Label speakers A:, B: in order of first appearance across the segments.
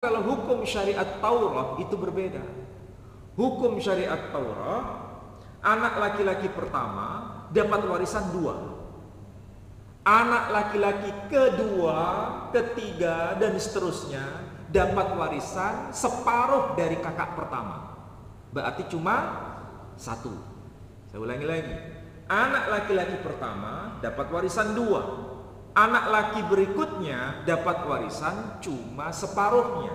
A: Kalau hukum syariat Taurat itu berbeda. Hukum syariat Taurat, anak laki-laki pertama dapat warisan 2. Anak laki-laki kedua, ketiga, dan seterusnya dapat warisan separuh dari kakak pertama. Berarti cuma 1. Saya ulangi lagi. Anak laki-laki pertama dapat warisan 2. Anak laki berikutnya dapat warisan cuma separuhnya,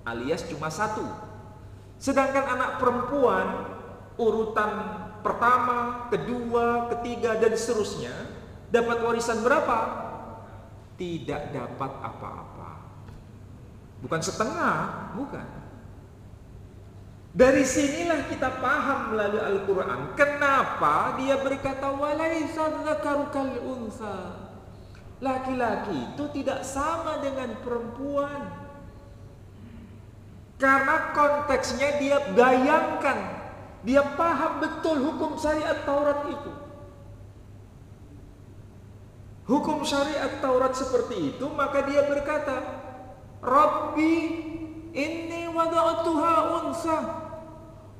A: alias cuma 1. Sedangkan anak perempuan urutan pertama, kedua, ketiga, dan seterusnya dapat warisan berapa? Tidak dapat apa-apa. Bukan setengah, bukan. Dari sinilah kita paham melalui Al-Quran kenapa dia berkata walaisa dzakaru kal unsa. Laki-laki itu tidak sama dengan perempuan. Karena konteksnya dia bayangkan, dia paham betul hukum syariat Taurat itu. Hukum syariat Taurat seperti itu, maka dia berkata, Rabbi inni wada'tuha unsa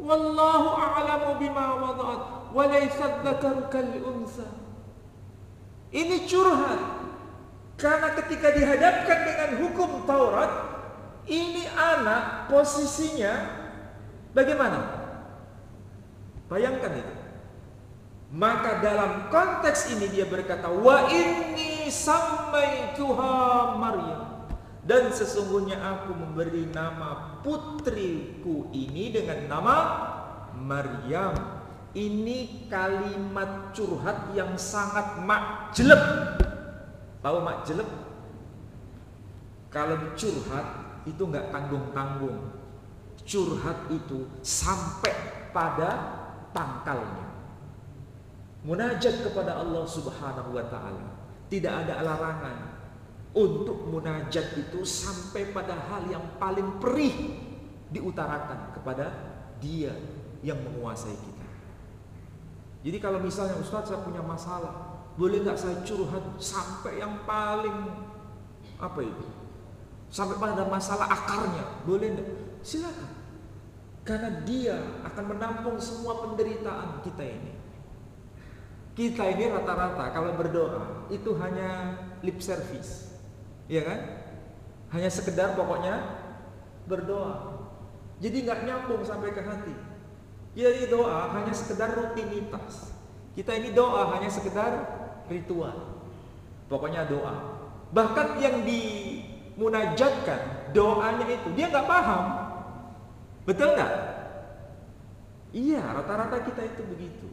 A: wallahu a'lamu bima wada'at walaysa dzakaru kal unsa. Ini curhat. Karena ketika dihadapkan dengan hukum Taurat, ini anak posisinya bagaimana? Bayangkan itu. Maka dalam konteks ini dia berkata, wa inni sammaituha Maryam, dan sesungguhnya aku memberi nama putriku ini dengan nama Maryam. Ini kalimat curhat yang sangat makjeleb. Tahu makjeleb? Kalau curhat itu nggak tanggung-tanggung. Curhat itu sampai pada pangkalnya. Munajat kepada Allah Subhanahu wa taala. Tidak ada larangan untuk munajat itu sampai pada hal yang paling perih diutarakan kepada Dia yang menguasai kita. Jadi kalau misalnya Ustaz, saya punya masalah, boleh nggak saya curhat sampai yang paling apa itu? Sampai pada masalah akarnya, boleh nggak? Silakan. Karena Dia akan menampung semua penderitaan kita ini. Kita ini rata-rata kalau berdoa itu hanya lip service, ya kan? Hanya sekedar pokoknya berdoa. Jadi nggak nyambung sampai ke hati. Jadi doa hanya sekedar rutinitas. Kita ini doa hanya sekedar ritual. Pokoknya doa. Bahkan yang dimunajatkan doanya itu dia nggak paham. Betul nggak? Iya, rata-rata kita itu begitu.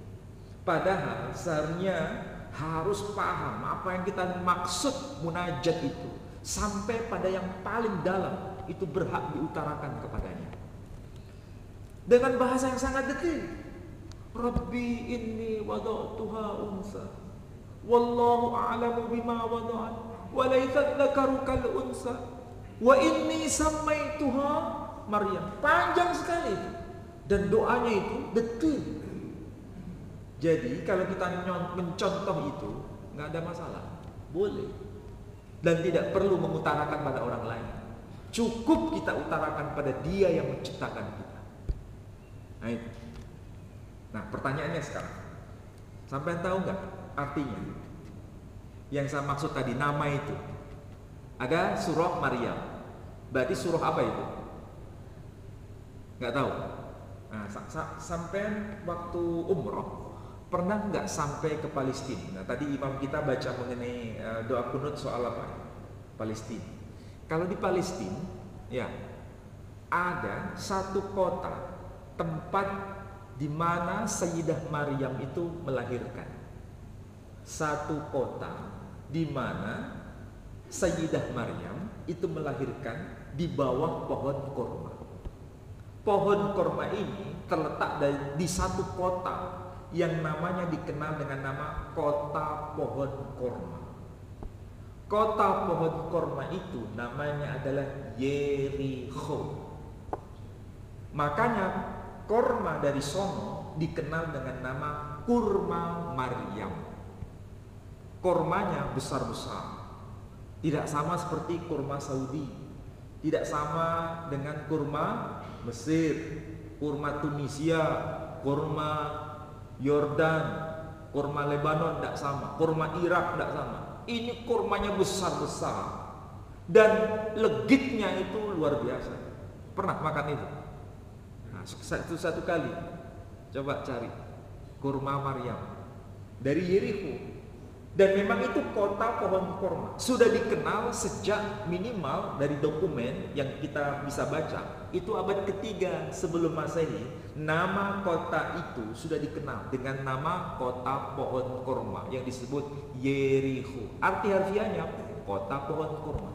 A: Padahal seharusnya harus paham apa yang kita maksud munajat itu, sampai pada yang paling dalam itu berhak diutarakan kepadanya dengan bahasa yang sangat detil. Rabbi inni wada'tuha unsa wallahu a'lamu bima wada'at wa laysa dzakaru kal unsa wa inni sammaituha Maryam. Panjang sekali dan doanya itu detil. Jadi kalau kita mencontoh itu nggak ada masalah, boleh, dan tidak perlu mengutarakan pada orang lain. Cukup kita utarakan pada Dia yang menciptakan kita. Nah itu. Nah pertanyaannya sekarang, sampai tahu nggak artinya? Yang saya maksud tadi nama itu ada surah Maryam. Berarti surah apa itu? Nggak tahu. Nah sampai waktu umroh pernah nggak sampai ke Palestina? Nah tadi imam kita baca mengenai doa kunut soal apa? Palestina. Kalau di Palestina, ya ada satu kota tempat di mana Sayyidah Maryam itu melahirkan. Satu kota di mana Sayyidah Maryam itu melahirkan di bawah pohon korma. Pohon korma ini terletak di satu kota yang namanya dikenal dengan nama Kota Pohon Korma. Kota Pohon Korma itu namanya adalah Yerikho. Makanya korma dari sono dikenal dengan nama kurma Maryam. Kormanya besar-besar. Tidak sama seperti kurma Saudi. Tidak sama dengan kurma Mesir, kurma Tunisia, kurma Yordan, kurma Lebanon, tidak sama. Kurma Irak tidak sama. Ini kurmanya besar-besar dan legitnya itu luar biasa. Pernah makan itu? Nah, satu kali coba cari kurma Maryam dari Yeriko. Dan memang itu kota pohon kurma. Sudah dikenal sejak minimal dari dokumen yang kita bisa baca. Itu abad ketiga sebelum Masehi. Nama kota itu sudah dikenal dengan nama kota pohon kurma yang disebut Yeriko. Arti harfiahnya kota pohon kurma.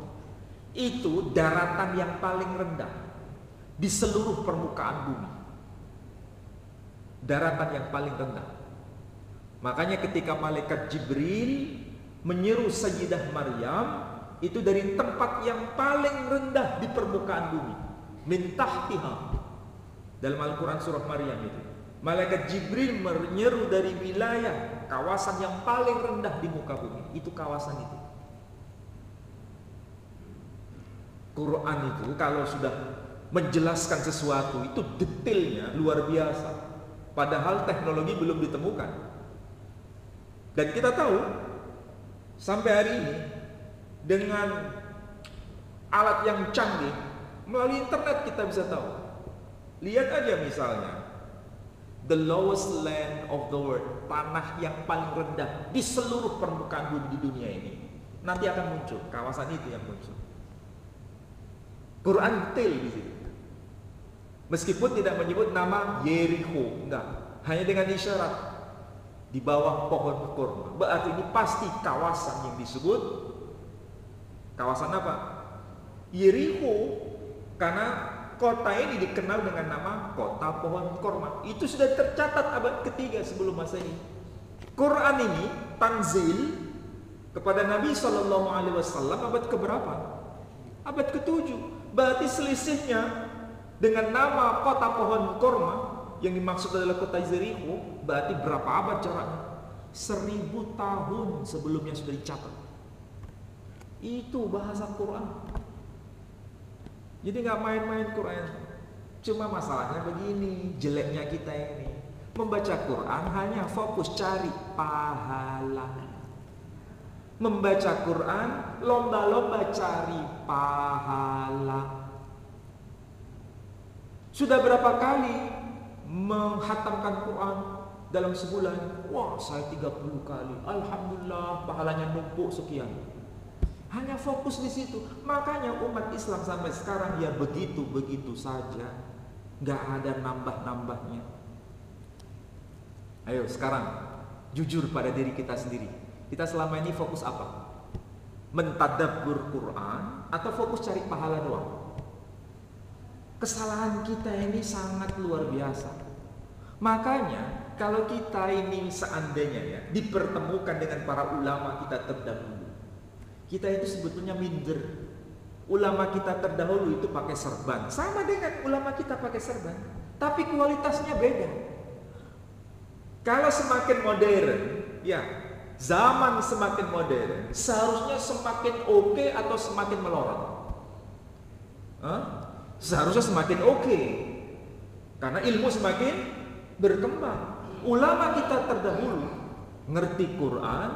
A: Itu daratan yang paling rendah di seluruh permukaan bumi. Daratan yang paling rendah. Makanya ketika malaikat Jibril menyeru Sayyidah Maryam, itu dari tempat yang paling rendah di permukaan bumi, min tahtiha. Dalam Al-Quran surah Maryam itu, malaikat Jibril menyeru dari wilayah kawasan yang paling rendah di muka bumi. Itu kawasan itu. Quran itu kalau sudah menjelaskan sesuatu itu detailnya luar biasa. Padahal teknologi belum ditemukan. Dan kita tahu sampai hari ini dengan alat yang canggih melalui internet kita bisa tahu. Lihat aja misalnya the lowest land of the world, tanah yang paling rendah di seluruh permukaan bumi di dunia ini. Nanti akan muncul kawasan itu yang muncul. Quran detail di situ. Meskipun tidak menyebut nama Yeriko, enggak, hanya dengan isyarat di bawah pohon kurma. Berarti ini pasti kawasan yang disebut kawasan apa? Yeriko, karena kota ini dikenal dengan nama kota pohon kurma. Itu sudah tercatat abad ketiga sebelum Masehi. Quran ini tanzil kepada Nabi SAW abad keberapa? Abad ke-7. Berarti selisihnya dengan nama kota pohon kurma yang dimaksud adalah kota Yeriko, berarti berapa abad jaraknya? 1000 tahun sebelumnya sudah dicatat. Itu bahasa Quran. Jadi nggak main-main Quran. Cuma masalahnya begini, jeleknya kita ini membaca Quran hanya fokus cari pahala. Membaca Quran lomba-lomba cari pahala. Sudah berapa kali menghatamkan Quran dalam sebulan? Wah, saya 30 kali. Alhamdulillah, pahalanya numpuk sekian. Hanya fokus di situ. Makanya umat Islam sampai sekarang ya begitu-begitu saja. Nggak ada nambah-nambahnya. Ayo sekarang jujur pada diri kita sendiri. Kita selama ini fokus apa? Mentadabbur Quran atau fokus cari pahala doang? Kesalahan kita ini sangat luar biasa. Makanya kalau kita ini seandainya ya dipertemukan dengan para ulama kita terdahulu, kita itu sebetulnya minder. Ulama kita terdahulu itu pakai serban, sama dengan ulama kita pakai serban, tapi kualitasnya beda. Kalau semakin modern, ya zaman semakin modern, seharusnya semakin oke atau semakin melorot? Seharusnya semakin oke, karena ilmu semakin berkembang. Ulama kita terdahulu ngerti Quran,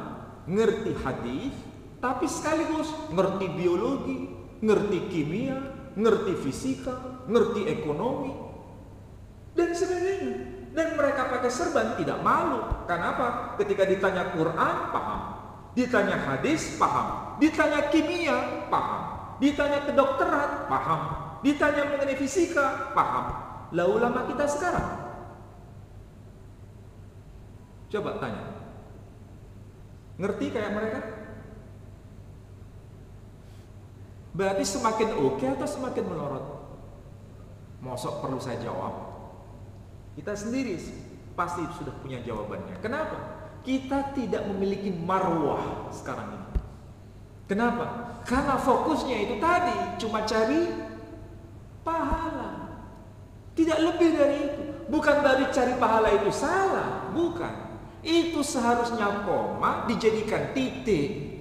A: ngerti hadis, tapi sekaligus ngerti biologi, ngerti kimia, ngerti fisika, ngerti ekonomi, dan sebagainya. Dan mereka pakai serban tidak malu. Kenapa? Ketika ditanya Quran paham, ditanya hadis paham, ditanya kimia paham, ditanya kedokteran paham, ditanya mengenai fisika, paham. Lah ulama kita sekarang, coba tanya, ngerti kayak mereka? Berarti semakin oke atau semakin melorot? Mosok perlu saya jawab? Kita sendiri pasti sudah punya jawabannya. Kenapa? Kita tidak memiliki marwah sekarang ini. Kenapa? Karena fokusnya itu tadi cuma cari pahala, tidak lebih dari itu. Bukan dari cari pahala itu salah, bukan. Itu seharusnya koma dijadikan titik.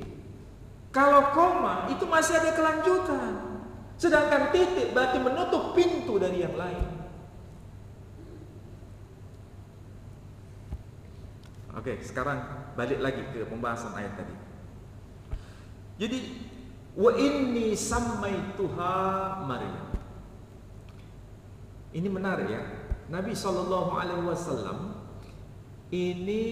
A: Kalau koma itu masih ada kelanjutan. Sedangkan titik berarti menutup pintu dari yang lain. Oke, sekarang balik lagi ke pembahasan ayat tadi. Jadi, wa inni sammaituha Maryam. Ini menarik ya. Nabi SAW ini